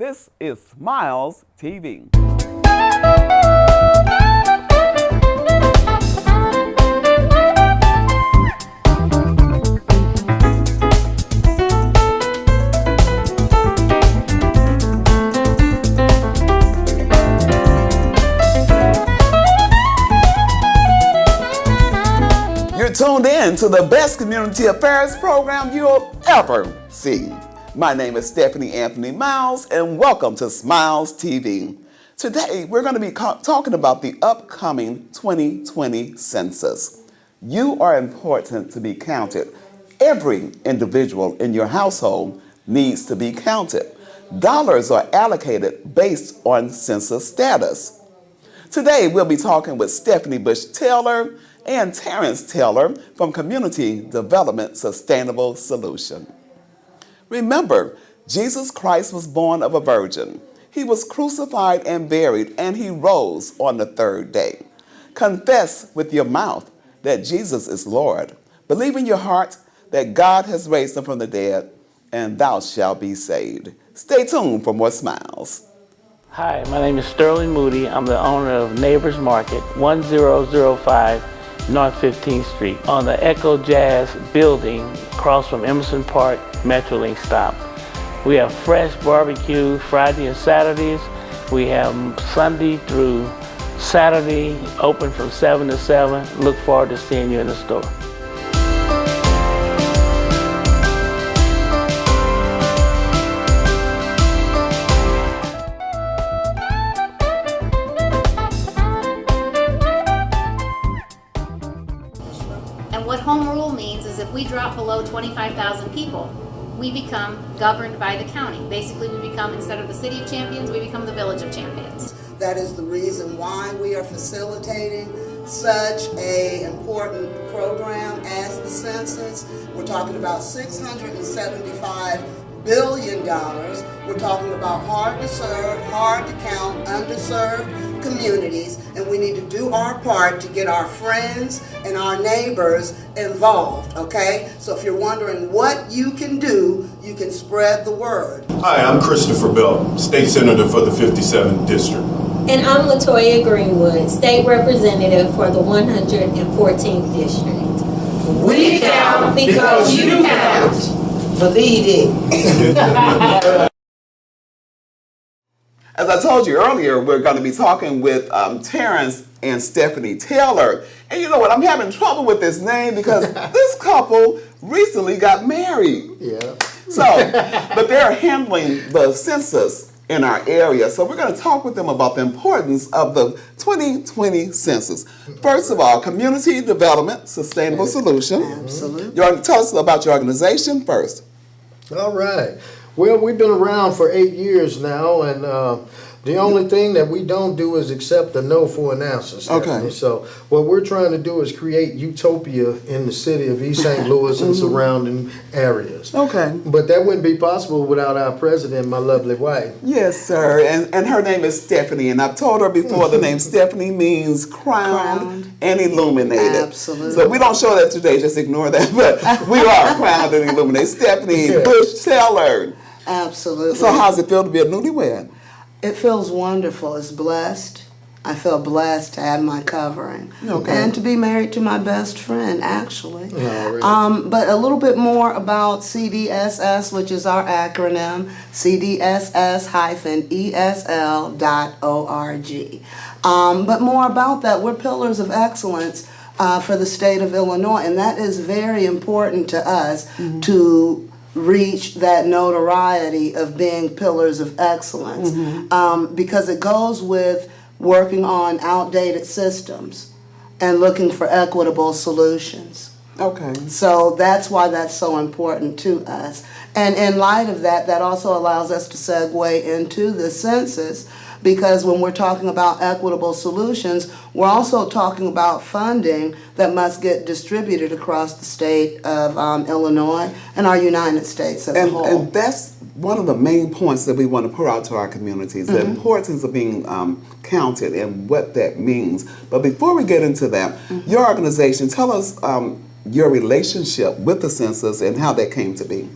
This is Smiles TV. You're tuned in to the best community affairs program you'll ever see. My name is Stephanie Anthony Miles, and welcome to Smiles TV. Today, we're going to be talking about the upcoming 2020 census. You are important to be counted. Every individual in your household needs to be counted. Dollars are allocated based on census status. Today, we'll be talking with Stephanie Bush Taylor and Terrance Taylor from Community Development Sustainable Solution. Remember, Jesus Christ was born of a virgin. He was crucified and buried, and he rose on the third day. Confess with your mouth that Jesus is Lord. Believe in your heart that God has raised him from the dead, and thou shalt be saved. Stay tuned for more smiles. Hi, my name is Sterling Moody. I'm the owner of Neighbors Market, 1005 North 15th Street on the Echo Jazz building across from Emerson Park Metrolink stop. We have fresh barbecue Friday and Saturdays. We have Sunday through Saturday open from 7 to 7. Look forward to seeing you in the store. What home rule means is if we drop below 25,000 people, we become governed by the county. Basically, we become, instead of the city of champions, we become the village of champions. That is the reason why we are facilitating such an important program as the census. We're talking about $675 billion. We're talking about hard to serve, hard to count, underserved communities, and we need to do our part to get our friends and our neighbors involved, okay? So if you're wondering what you can do, you can spread the word. Hi, I'm Christopher Bell, State Senator for the 57th District. And I'm Latoya Greenwood, State Representative for the 114th District. We count because you count. Believe it. As I told you earlier, we're going to be talking with Terrance and Stephanie Taylor. And you know what? I'm having trouble with this name because this couple recently got married. Yeah. So, but they're handling the census in our area. So we're going to talk with them about the importance of the 2020 census. First of all, Community Development Sustainable Solution. Absolutely. You want to tell us about your organization first? All right. Well, we've been around for 8 years now, and the only thing that we don't do is accept a no for an answer, Stephanie. Okay. So what we're trying to do is create utopia in the city of East St. Louis and surrounding areas. Okay. But that wouldn't be possible without our president, my lovely wife. Yes, sir. And her name is Stephanie. And I've told her before the name Stephanie means crowned and illuminated. Absolutely. So we don't show that today, just ignore that. But we are crowned and illuminated. Stephanie Bush Taylor. Absolutely. So how's it feel to be a newlywed? It feels wonderful. It's blessed. I feel blessed to have my covering. Okay. And to be married to my best friend, actually. Really? But a little bit more about CDSS, which is our acronym, CDSS-ESL.org. But more about that, we're pillars of excellence for the state of Illinois, and that is very important to us to reach that notoriety of being pillars of excellence, because it goes with working on outdated systems and looking for equitable solutions. Okay. So that's why that's so important to us. And in light of that, that also allows us to segue into the census, because when we're talking about equitable solutions, we're also talking about funding that must get distributed across the state of Illinois and our United States as a whole. And that's one of the main points that we want to put out to our communities, the importance of being counted and what that means. But before we get into that, your organization, tell us your relationship with the census and how that came to be.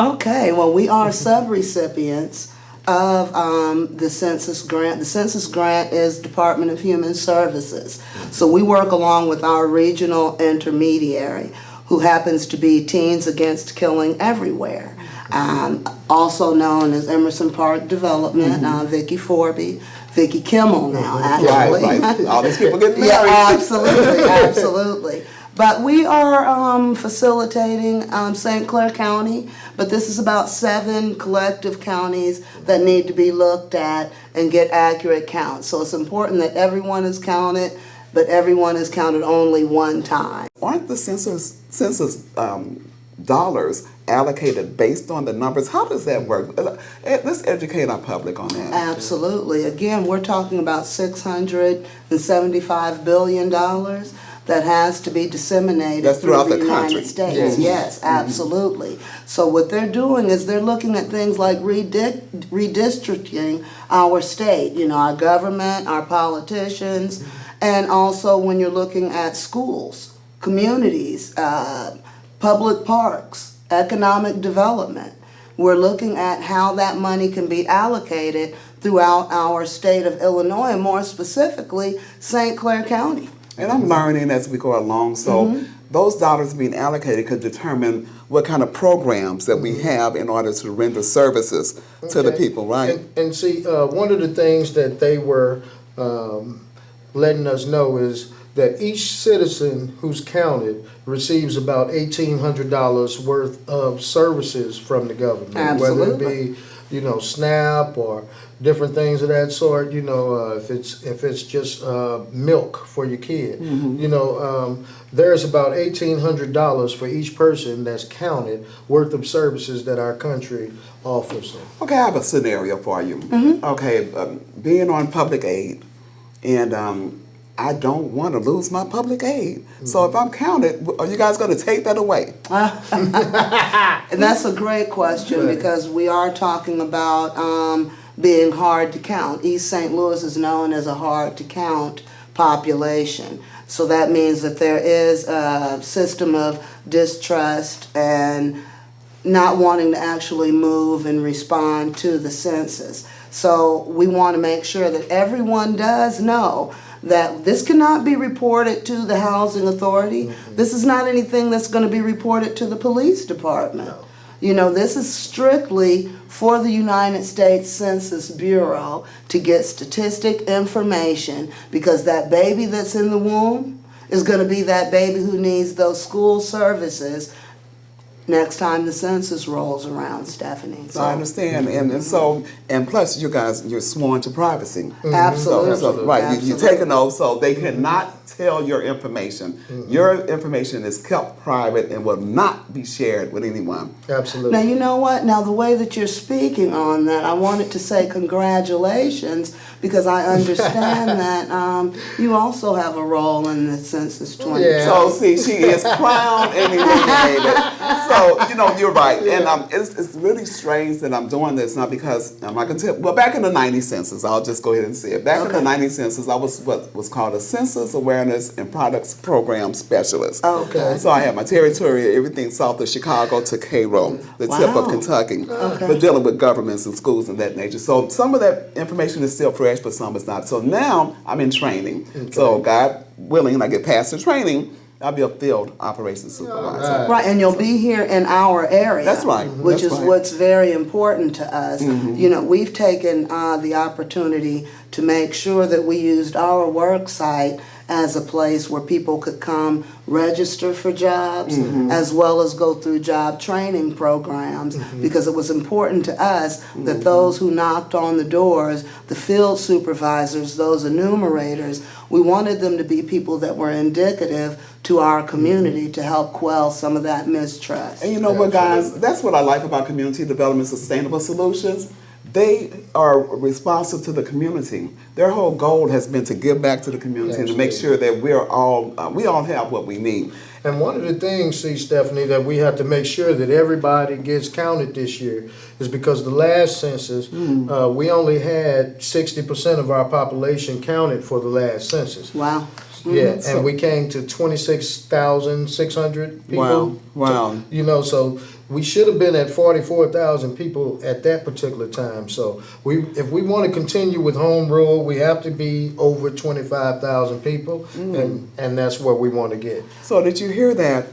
Okay, well, we are subrecipients of the census grant. The census grant is Department of Human Services. So we work along with our regional intermediary, who happens to be Teens Against Killing Everywhere, also known as Emerson Park Development, Vicki Forby, Vicki Kimmel now, actually. Right. All these people getting married. Yeah, absolutely, absolutely. But we are facilitating St. Clair County, but this is about 7 collective counties that need to be looked at and get accurate counts. So it's important that everyone is counted, but everyone is counted only one time. Aren't the census dollars allocated based on the numbers? How does that work? Let's educate our public on that. Absolutely. Again, we're talking about $675 billion that has to be disseminated throughout through the United country. States. Yes, absolutely. So what they're doing is they're looking at things like redistricting our state, our government, our politicians, and also when you're looking at schools, communities, public parks, economic development. We're looking at how that money can be allocated throughout our state of Illinois, and more specifically, St. Clair County. And I'm learning as we go along, so those dollars being allocated could determine what kind of programs that we have in order to render services to the people, right? And see, one of the things that they were letting us know is that each citizen who's counted receives about $1,800 worth of services from the government. Absolutely. Whether it be, SNAP or different things of that sort, if it's just milk for your kid. There's about $1,800 for each person that's counted worth of services that our country offers them. Okay, I have a scenario for you. Okay, being on public aid, and I don't want to lose my public aid. So if I'm counted, are you guys going to take that away? And that's a great question, because we are talking about being hard to count. East St. Louis is known as a hard to count population. So that means that there is a system of distrust and not wanting to actually move and respond to the census. So we want to make sure that everyone does know that this cannot be reported to the housing authority. This is not anything that's going to be reported to the police department. This is strictly for the United States Census Bureau to get statistic information, because that baby that's in the womb is going to be that baby who needs those school services next time the census rolls around, Stephanie. I understand, and plus, you guys, you're sworn to privacy. Absolutely. So, right, you take an oath, so they cannot tell your information. Your information is kept private and will not be shared with anyone. Absolutely. Now, you know what? Now, the way that you're speaking on that, I wanted to say congratulations, because I understand that you also have a role in the Census 20. Yeah. So, see, she is crowned and eliminated. So, you're right. And it's really strange that I'm doing this now, because I can tell, well, back in the 90 census, I'll just go ahead and say it. Back in the 90 census, I was what was called a Census Awareness and Products Program Specialist. Okay. So I had my territory, everything south of Chicago to Cairo, the tip of Kentucky, but dealing with governments and schools and that nature. So some of that information is still fresh, but some is not. So now I'm in training. So God willing, I get past the training, I'll be a field operations supervisor. Right, and you'll be here in our area. That's right. Which is what's very important to us. We've taken the opportunity to make sure that we used our work site as a place where people could come register for jobs, as well as go through job training programs, because it was important to us that those who knocked on the doors, the field supervisors, those enumerators, we wanted them to be people that were indicative to our community to help quell some of that mistrust. And you know what, guys? That's what I like about Community Development Sustainable Solutions. They are responsive to the community. Their whole goal has been to give back to the community and to make sure that we all have what we need. And one of the things, Stephanie, that we have to make sure that everybody gets counted this year is because the last census, we only had 60% of our population counted for the last census. Wow. Yeah, and we came to 26,600 people. Wow. You know, so we should have been at 44,000 people at that particular time. So if we want to continue with home rule, we have to be over 25,000 people, and that's where we want to get. So did you hear that?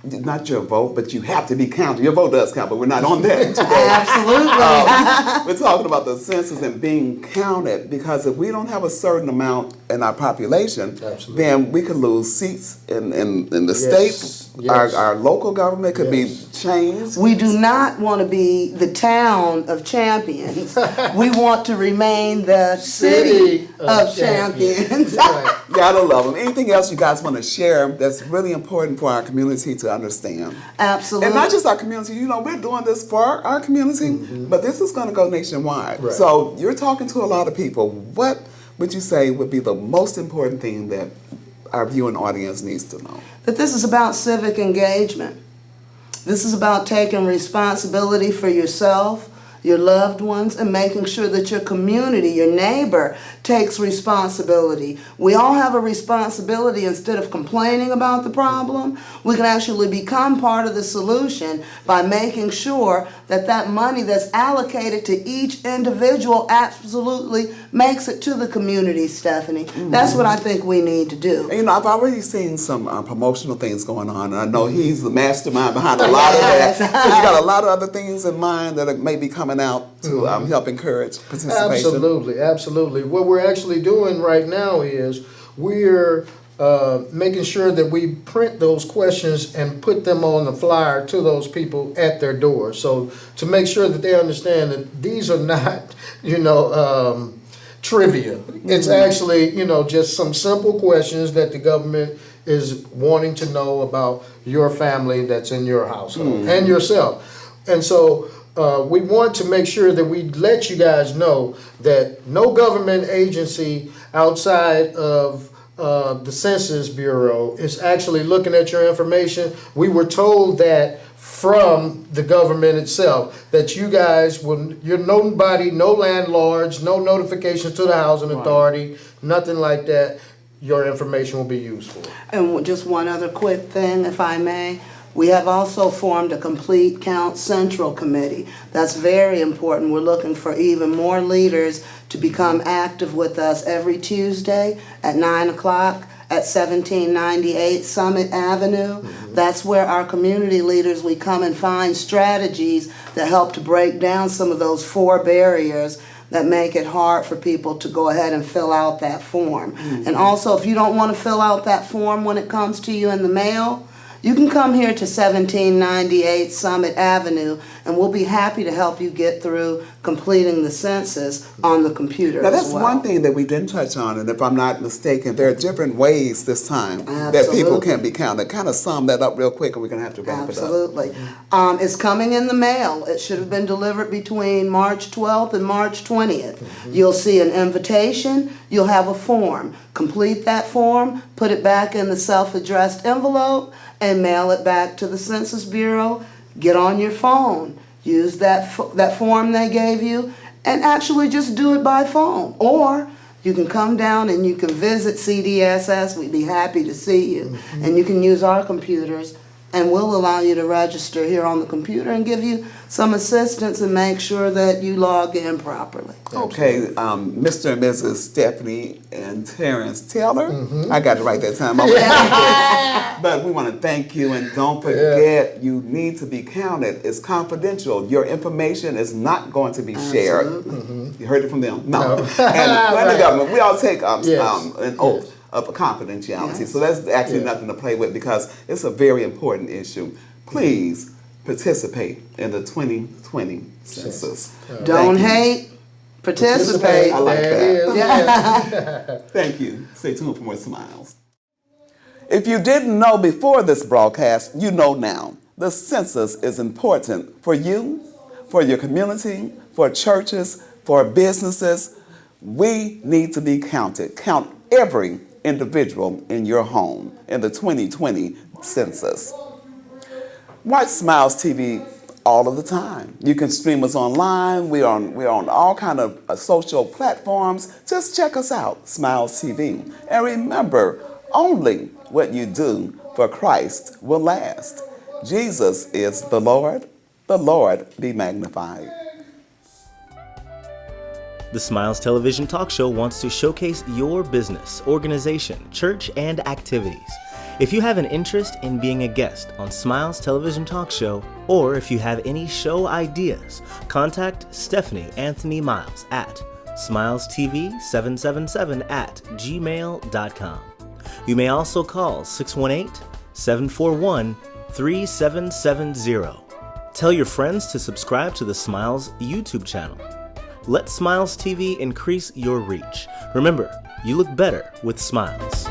Not your vote, but you have to be counted. Your vote does count, but we're not on that today. Absolutely. We're talking about the census and being counted, because if we don't have a certain amount in our population, then we could lose seats in the state. Yes. Our local government could be changed. We do not want to be the town of champions. We want to remain the city of champions. Right. Gotta love them. Anything else you guys want to share that's really important for our community to understand? Absolutely. And not just our community. You know, we're doing this for our community, but this is going to go nationwide. Right. So you're talking to a lot of people. What would you say would be the most important thing that our viewing audience needs to know? That this is about civic engagement. This is about taking responsibility for yourself, your loved ones, and making sure that your community, your neighbor, takes responsibility. We all have a responsibility. Instead of complaining about the problem, we can actually become part of the solution by making sure that that money that's allocated to each individual absolutely makes it to the community, Stephanie. That's what I think we need to do. And, you know, I've already seen some promotional things going on, and I know he's the mastermind behind a lot of that. So you got a lot of other things in mind that may be coming out to help encourage participation. Absolutely. What we're actually doing right now is we're making sure that we print those questions and put them on the flyer to those people at their door. So to make sure that they understand that these are not, trivia. It's actually, just some simple questions that the government is wanting to know about your family that's in your household and yourself. And so we want to make sure that we let you guys know that no government agency outside of the Census Bureau is actually looking at your information. We were told that from the government itself, that you guys you're nobody, no landlords, no notifications to the housing authority, nothing like that. Your information will be useful. And just one other quick thing, if I may. We have also formed a Complete Count Central Committee. That's very important. We're looking for even more leaders to become active with us every Tuesday at 9 o'clock at 1798 Summit Avenue. That's where our community leaders, we come and find strategies that help to break down some of those 4 barriers that make it hard for people to go ahead and fill out that form. And also, if you don't want to fill out that form when it comes to you in the mail, you can come here to 1798 Summit Avenue, and we'll be happy to help you get through completing the census on the computer. Now, that's as well. one thing that we didn't touch on, and if I'm not mistaken, there are different ways this time that people can be counted. Kind of sum that up real quick, and we're going to have to wrap it up. Absolutely. It's coming in the mail. It should have been delivered between March 12th and March 20th. You'll see an invitation. You'll have a form. Complete that form, put it back in the self-addressed envelope, and mail it back to the Census Bureau. Get on your phone. Use that form they gave you, and actually just do it by phone. Or you can come down and you can visit CDSS. We'd be happy to see you. And you can use our computers, and we'll allow you to register here on the computer and give you some assistance and make sure that you log in properly. Okay, Mr. and Mrs. Stephanie and Terrance Taylor. I got it right that time. But we want to thank you, and don't forget, you need to be counted. It's confidential. Your information is not going to be shared. You heard it from them? No. And the government, we all take an oath of confidentiality. So that's actually nothing to play with, because it's a very important issue. Please participate in the 2020 census. Don't hate, participate. I like that. Yeah. Thank you. Stay tuned for more Smiles. If you didn't know before this broadcast, you know now. The census is important for you, for your community, for churches, for businesses. We need to be counted. Count every individual in your home in the 2020 census. Watch Smiles TV all of the time. You can stream us online. We're on all kind of social platforms. Just check us out, Smiles TV. And remember, only what you do for Christ will last. Jesus is the Lord be magnified. The Smiles Television Talk Show wants to showcase your business, organization, church, and activities. If you have an interest in being a guest on Smiles Television Talk Show, or if you have any show ideas, contact Stephanie Anthony Miles at smilestv777@gmail.com. You may also call 618-741-3770. Tell your friends to subscribe to the Smiles YouTube channel. Let Smiles TV increase your reach. Remember, you look better with smiles.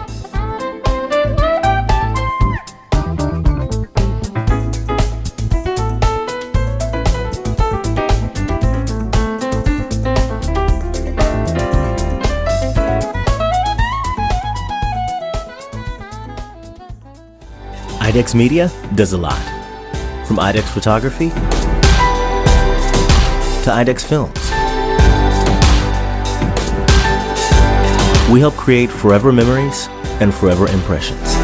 Idex Media does a lot. From Idex Photography to Idex Films. We help create forever memories and forever impressions.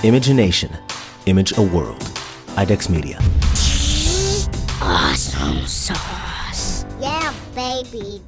Imagination, image a world. Idex Media. Awesome sauce. Yeah, baby.